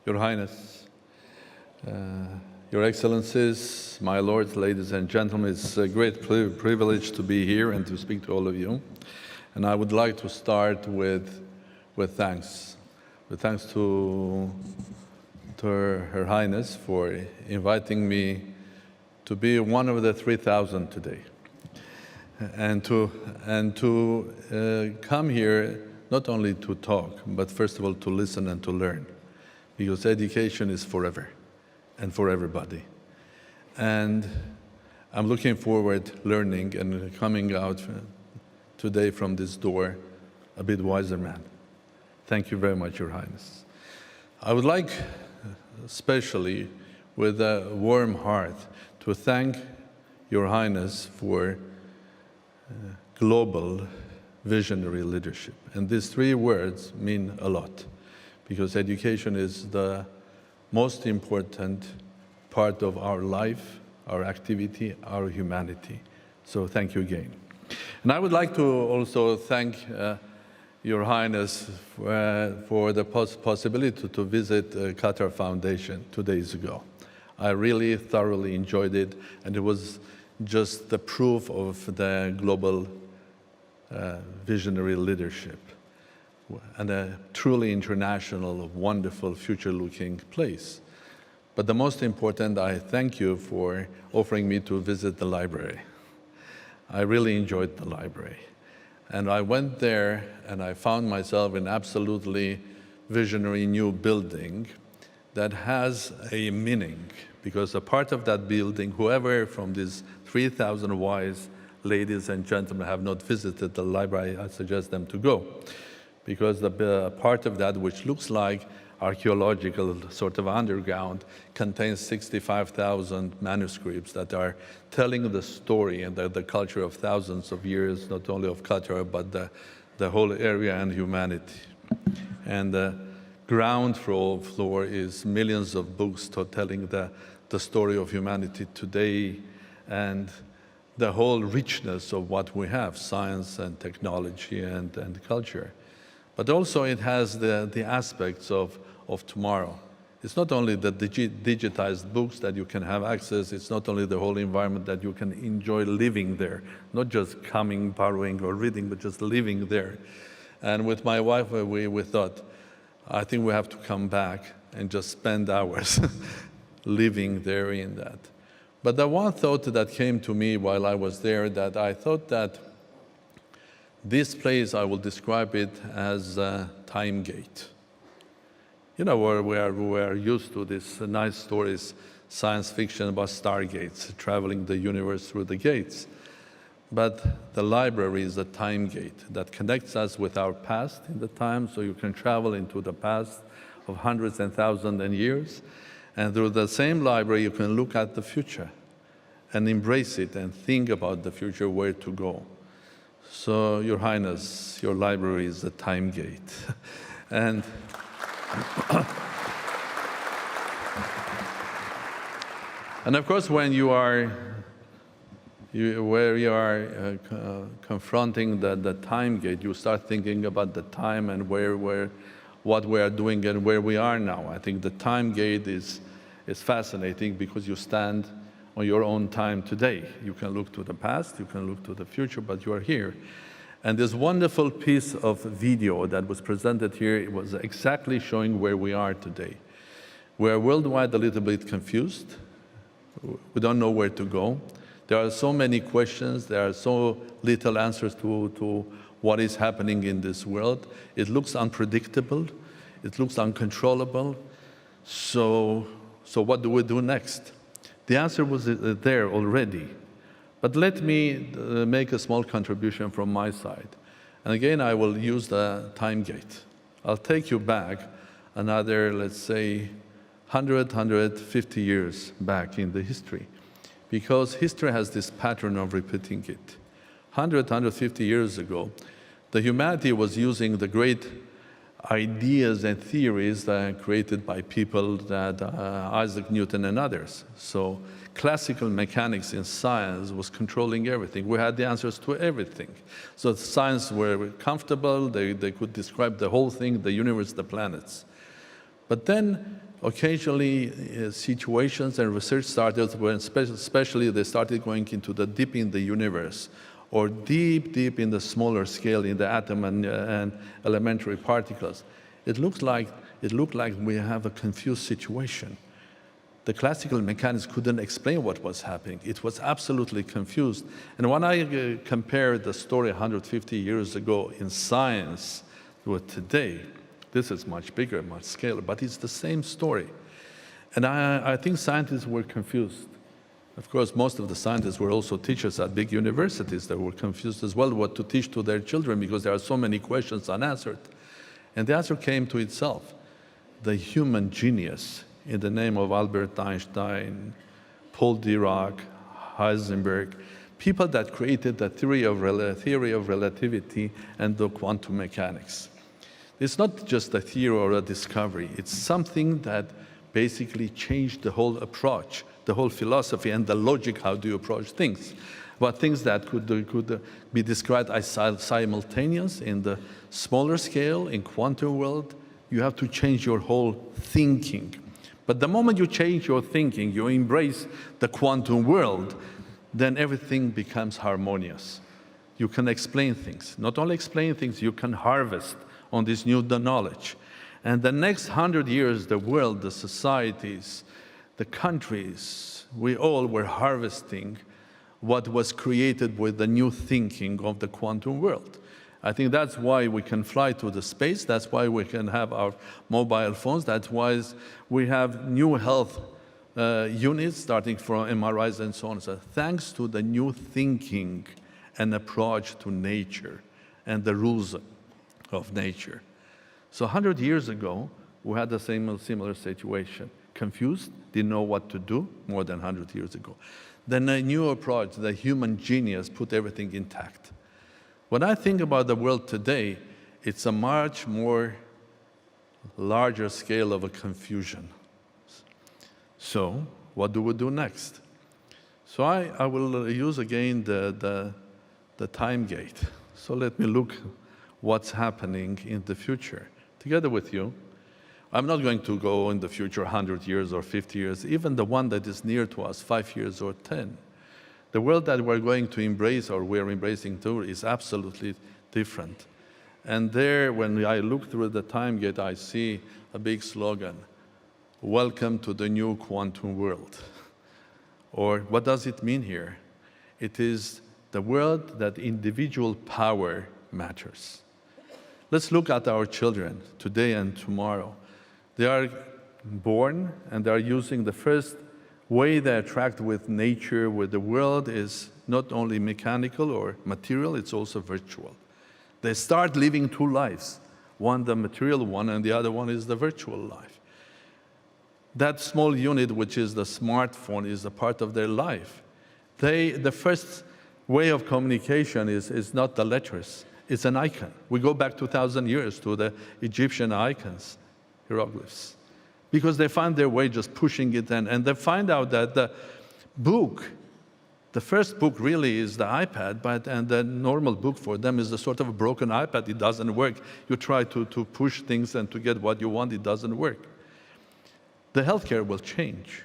Your Highness, Your Excellencies, my lords, ladies and gentlemen, it's a great privilege to be here and to speak to all of you. And I would like to start with thanks. With thanks to Her Highness for inviting me to be one of the 3,000 today. And to come here not only to talk, but first of all to listen and to learn. Because education is forever and for everybody. And I'm looking forward learning and coming out today from this door a bit wiser man. Thank you very much, Your Highness. I would like, especially with a warm heart, to thank Your Highness for global visionary leadership. And these three words mean a lot, because education is the most important part of our life, our activity, our humanity. So thank you again. And I would like to also thank Your Highness for the possibility to visit Qatar Foundation 2 days ago. I really thoroughly enjoyed it, and it was just the proof of the global visionary leadership and a truly international, wonderful, future-looking place. But the most important, I thank you for offering me to visit the library. I really enjoyed the library. And I went there and I found myself in absolutely visionary new building that has a meaning, because a part of that building, whoever from these 3,000 wise ladies and gentlemen have not visited the library, I suggest them to go. Because the part of that which looks like archaeological sort of underground contains 65,000 manuscripts that are telling the story and the culture of thousands of years, not only of Qatar, but the whole area and humanity. And the ground floor is millions of books telling the story of humanity today and the whole richness of what we have, science and technology and culture. But also it has the aspects of tomorrow. It's not only the digitized books that you can have access, it's not only the whole environment that you can enjoy living there, not just coming, borrowing, or reading, but just living there. And with my wife, we thought, I think we have to come back and just spend hours living there in that. But the one thought that came to me while I was there, that I thought that this place, I will describe it as a time gate. You know, where we are used to these nice stories, science fiction about stargates, traveling the universe through the gates. But the library is a time gate that connects us with our past in the time, so you can travel into the past of hundreds and thousands of years. And through the same library, you can look at the future and embrace it and think about the future, where to go. So, Your Highness, your library is a time gate. And of course, when you are confronting the time gate, you start thinking about the time and what we are doing and where we are now. I think the time gate is fascinating because you stand on your own time today. You can look to the past, you can look to the future, but you are here. And this wonderful piece of video that was presented here, it was exactly showing where we are today. We are worldwide a little bit confused. We don't know where to go. There are so many questions, there are so little answers to what is happening in this world. It looks unpredictable, it looks uncontrollable. So what do we do next? The answer was there already. But let me make a small contribution from my side. And again, I will use the time gate. I'll take you back another, let's say, 150 years back in the history, because history has this pattern of repeating it. 150 years ago, the humanity was using the great ideas and theories that are created by people that Isaac Newton and others. So classical mechanics in science was controlling everything. We had the answers to everything. So science were comfortable, they could describe the whole thing, the universe, the planets. But then occasionally situations and research started when especially they started going into the deep in the universe, or deep in the smaller scale in the atom and elementary particles. It looked like we have a confused situation. The classical mechanics couldn't explain what was happening. It was absolutely confused. And when I compare the story 150 years ago in science with today, this is much bigger, much scaler, but it's the same story. And I think scientists were confused. Of course, most of the scientists were also teachers at big universities that were confused as well what to teach to their children because there are so many questions unanswered. And the answer came to itself. The human genius, in the name of Albert Einstein, Paul Dirac, Heisenberg, people that created the theory of relativity and the quantum mechanics. It's not just a theory or a discovery. It's something that basically changed the whole approach, the whole philosophy and the logic, how do you approach things. But things that could be described as simultaneous in the smaller scale, in quantum world, you have to change your whole thinking. But the moment you change your thinking, you embrace the quantum world, then everything becomes harmonious. You can explain things. Not only explain things, you can harvest on this new knowledge. And the next 100 years, the world, the societies, the countries, we all were harvesting what was created with the new thinking of the quantum world. I think that's why we can fly to the space, that's why we can have our mobile phones, that's why we have new health units starting from MRIs and so on. So thanks to the new thinking and approach to nature and the rules of nature. So 100 years ago, we had the similar situation. Confused, didn't know what to do, more than 100 years ago. Then a new approach, the human genius, put everything intact. When I think about the world today, it's a much more larger scale of a confusion. So what do we do next? So I will use again the time gate. So let me look what's happening in the future. Together with you, I'm not going to go in the future 100 years or 50 years, even the one that is near to us, 5 years or 10. The world that we're going to embrace or we're embracing too is absolutely different. And there, when I look through the time gate, I see a big slogan, "Welcome to the new quantum world." Or what does it mean here? It is the world that individual power matters. Let's look at our children today and tomorrow. They are born and they are using the first way they interact with nature, with the world, is not only mechanical or material, it's also virtual. They start living two lives, one the material one and the other one is the virtual life. That small unit, which is the smartphone, is a part of their life. The first way of communication is not the letters, it's an icon. We go back 2,000 years to the Egyptian icons, hieroglyphs, because they find their way just pushing it in. And they find out that the book, the first book really is the iPad, and the normal book for them is a sort of a broken iPad. It doesn't work. You try to push things and to get what you want, it doesn't work. The healthcare will change.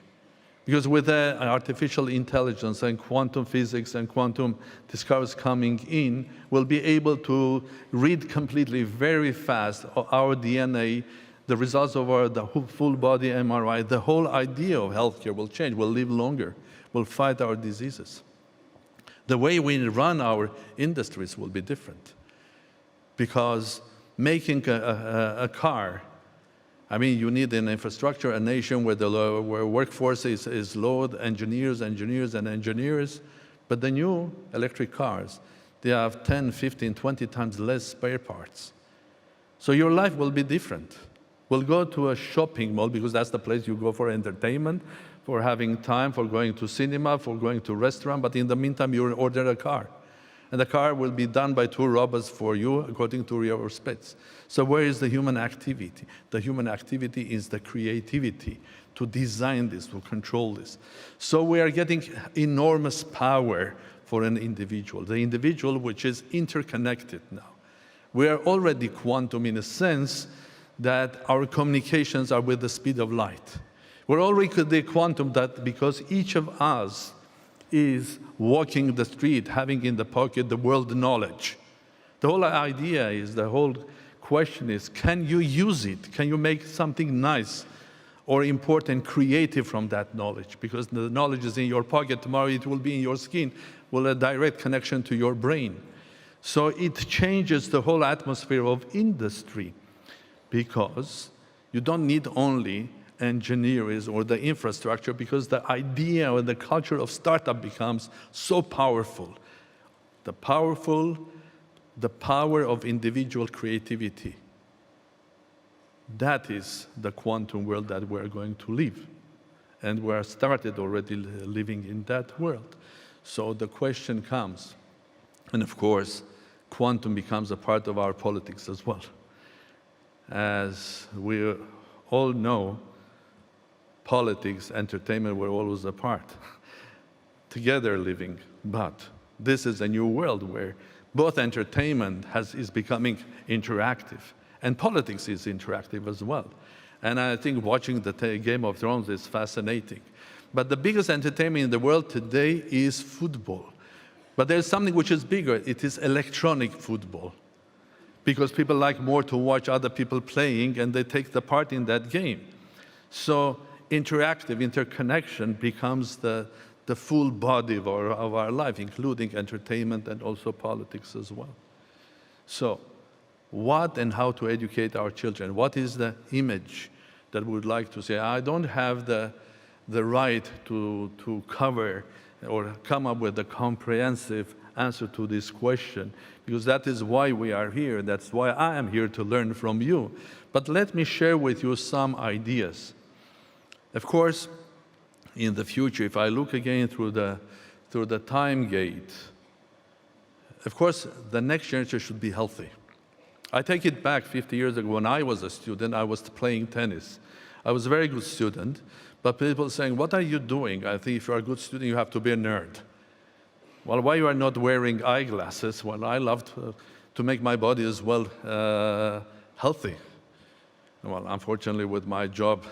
Because with artificial intelligence and quantum physics and quantum discoveries coming in, we'll be able to read completely, very fast, our DNA, the results of the full body MRI. The whole idea of healthcare will change. We'll live longer. We'll fight our diseases. The way we run our industries will be different. Because making a car, I mean, you need an infrastructure, a nation where where workforce is low, engineers, but the new electric cars, they have 10, 15, 20 times less spare parts. So your life will be different. We'll go to a shopping mall because that's the place you go for entertainment, for having time, for going to cinema, for going to restaurant, but in the meantime, you order a car. And the car will be done by two robots for you according to your specs. So where is the human activity? The human activity is the creativity to design this, to control this. So we are getting enormous power for an individual, the individual which is interconnected now. We are already quantum in a sense that our communications are with the speed of light. We're already the quantum that because each of us is walking the street, having in the pocket the world knowledge. The whole idea is, the whole question is, can you use it? Can you make something nice or important, creative from that knowledge? Because the knowledge is in your pocket, tomorrow it will be in your skin, will have a direct connection to your brain. So it changes the whole atmosphere of industry, because you don't need only engineers or the infrastructure, because the idea or the culture of startup becomes so powerful. The power of individual creativity. That is the quantum world that we're going to live. And we're started already living in that world. So the question comes, and of course, quantum becomes a part of our politics as well. As we all know, politics, entertainment were always apart, together living. But this is a new world where both entertainment is becoming interactive, and politics is interactive as well. And I think watching the Game of Thrones is fascinating. But the biggest entertainment in the world today is football. But there's something which is bigger. It is electronic football. Because people like more to watch other people playing, and they take the part in that game. So interactive interconnection becomes the full body of our life, including entertainment and also politics as well. So what and how to educate our children? What is the image that we would like to say? I don't have the right to cover or come up with a comprehensive answer to this question, because that is why we are here. That's why I am here, to learn from you. But let me share with you some ideas. Of course, in the future, if I look again through the time gate, of course, the next generation should be healthy. I take it back 50 years ago when I was a student, I was playing tennis. I was a very good student, but people saying, what are you doing? I think if you're a good student, you have to be a nerd. Well, why you are not wearing eyeglasses? Well, I love to make my body as well healthy. Well, unfortunately, with my job,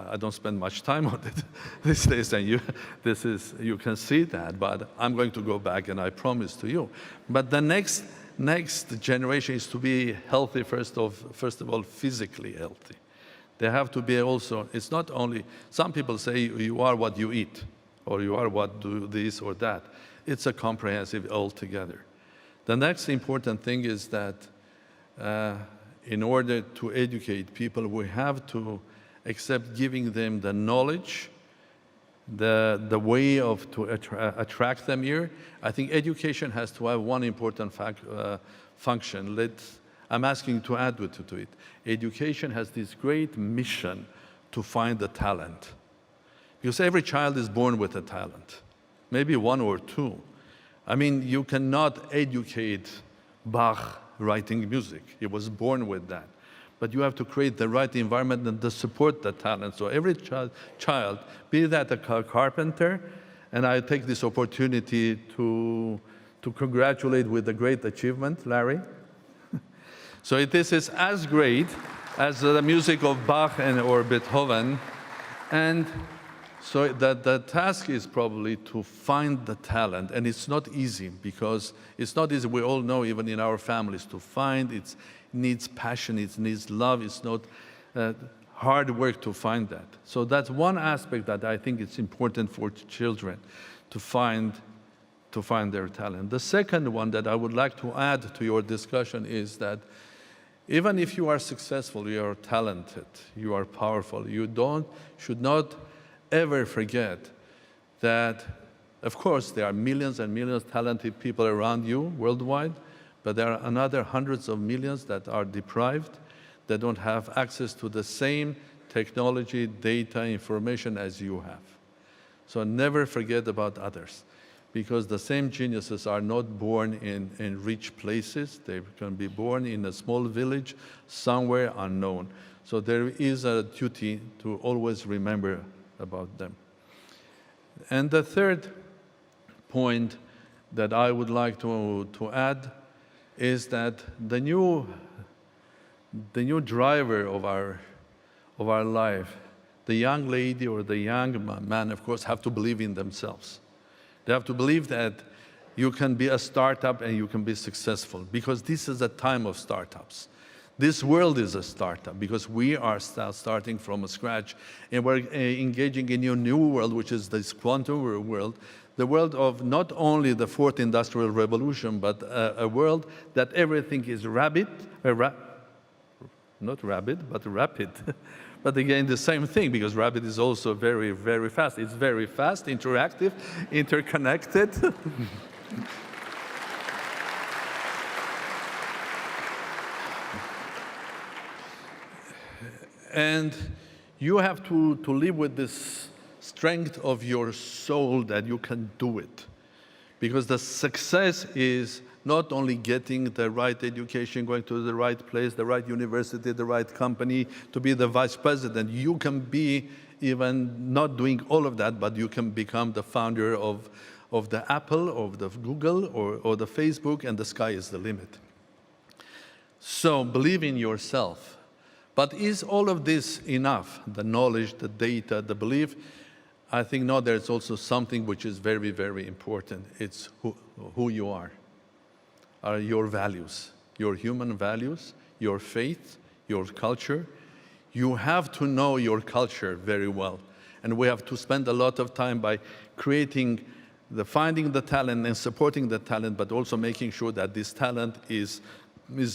I don't spend much time on it these days, and you can see that, but I'm going to go back, and I promise to you. But the next generation is to be healthy, first of all, physically healthy. They have to be also, it's not only, some people say you are what you eat, or you are what do this or that. It's a comprehensive altogether. The next important thing is that in order to educate people, we have to accept giving them the knowledge, the way to attract them here. I think education has to have one important function. I'm asking you to add to it. Education has this great mission to find the talent. Because every child is born with a talent, maybe one or two. I mean, you cannot educate Bach writing music. He was born with that. But you have to create the right environment and to support the talent. So every child, be that a carpenter, and I take this opportunity to congratulate with a great achievement, Larry. So this is as great as the music of Bach or Beethoven. And so the task is probably to find the talent, and it's not easy, because it's not easy, we all know, even in our families, to find. It needs passion, it needs love, it's not hard work to find that. So that's one aspect that I think it's important for children, to find their talent. The second one that I would like to add to your discussion is that even if you are successful, you are talented, you are powerful, should not ever forget that, of course, there are millions and millions of talented people around you worldwide, but there are another hundreds of millions that are deprived, that don't have access to the same technology, data, information as you have. So never forget about others, because the same geniuses are not born in rich places. They can be born in a small village, somewhere unknown. So there is a duty to always remember about them. And the third point that I would like to add is that the new the new driver of our life, the young lady or the young man, of course, have to believe in themselves. They have to believe that you can be a startup and you can be successful, because this is a time of startups. This world is a startup because we are starting from scratch, and we're engaging in a new world, which is this quantum world, the world of not only the fourth industrial revolution, but a world that everything is rapid. But again, the same thing, because rapid is also very, very fast. It's very fast, interactive, interconnected. And you have to live with this strength of your soul that you can do it. Because the success is not only getting the right education, going to the right place, the right university, the right company, to be the vice president. You can be even not doing all of that, but you can become the founder of the Apple, of the Google, or the Facebook, and the sky is the limit. So believe in yourself. But is all of this enough? The knowledge, the data, the belief? I think no, there's also something which is very, very important. It's who you are your values, your human values, your faith, your culture. You have to know your culture very well. And we have to spend a lot of time by finding the talent and supporting the talent, but also making sure that this talent is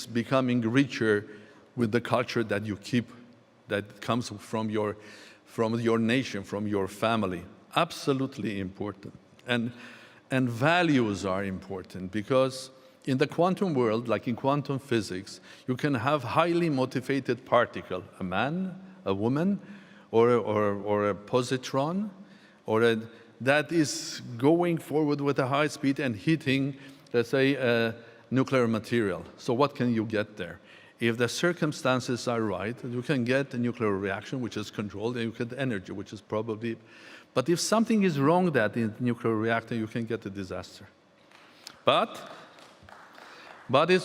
becoming richer with the culture that you keep, that comes from your nation, from your family. Absolutely important. And values are important, because in the quantum world, like in quantum physics, you can have highly motivated particle, a man, a woman, or a positron, that is going forward with a high speed and hitting, let's say, a nuclear material. So what can you get there? If the circumstances are right, you can get a nuclear reaction, which is controlled, and you get energy, which is probably. But if something is wrong in the nuclear reactor, you can get a disaster. But if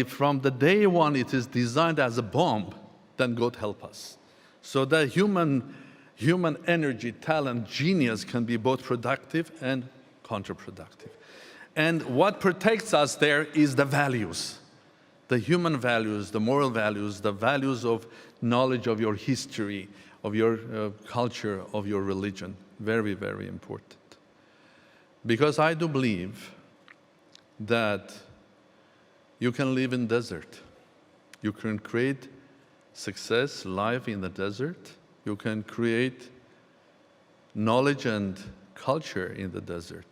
from the day one it is designed as a bomb, then God help us. So the human energy, talent, genius can be both productive and counterproductive. And what protects us there is the values. The human values, the moral values, the values of knowledge of your history, of your culture, of your religion. Very, very important. Because I do believe that you can live in desert. You can create success, life in the desert. You can create knowledge and culture in the desert.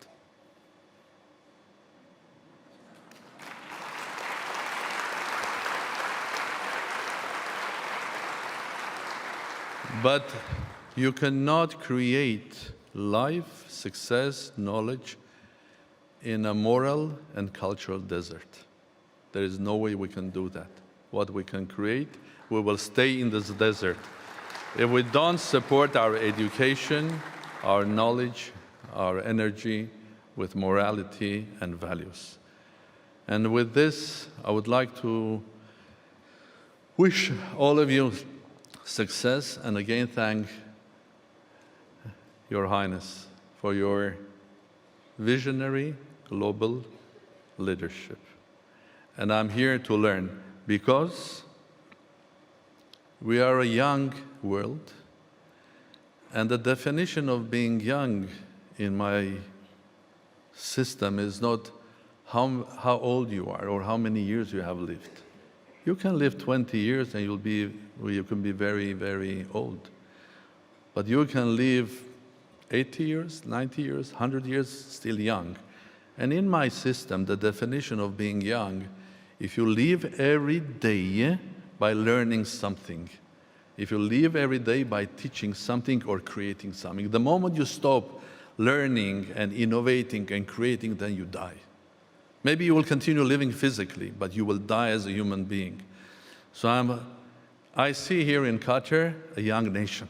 But you cannot create life, success, knowledge in a moral and cultural desert. There is no way we can do that. What we can create, we will stay in this desert. If we don't support our education, our knowledge, our energy with morality and values. And with this, I would like to wish all of you success, and again thank Your Highness for your visionary global leadership. And I'm here to learn, because we are a young world, and the definition of being young in my system is not how old you are or how many years you have lived. You can live 20 years and you can be very, very old. But you can live 80 years, 90 years, 100 years, still young. And in my system, the definition of being young, if you live every day by learning something, if you live every day by teaching something or creating something, the moment you stop learning and innovating and creating, then you die. Maybe you will continue living physically, but you will die as a human being. So I see here in Qatar a young nation,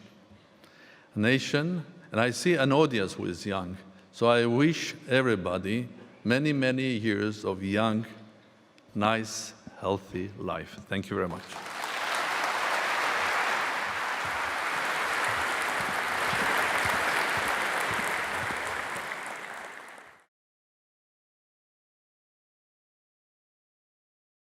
and I see an audience who is young. So I wish everybody many, many years of young, nice, healthy life. Thank you very much.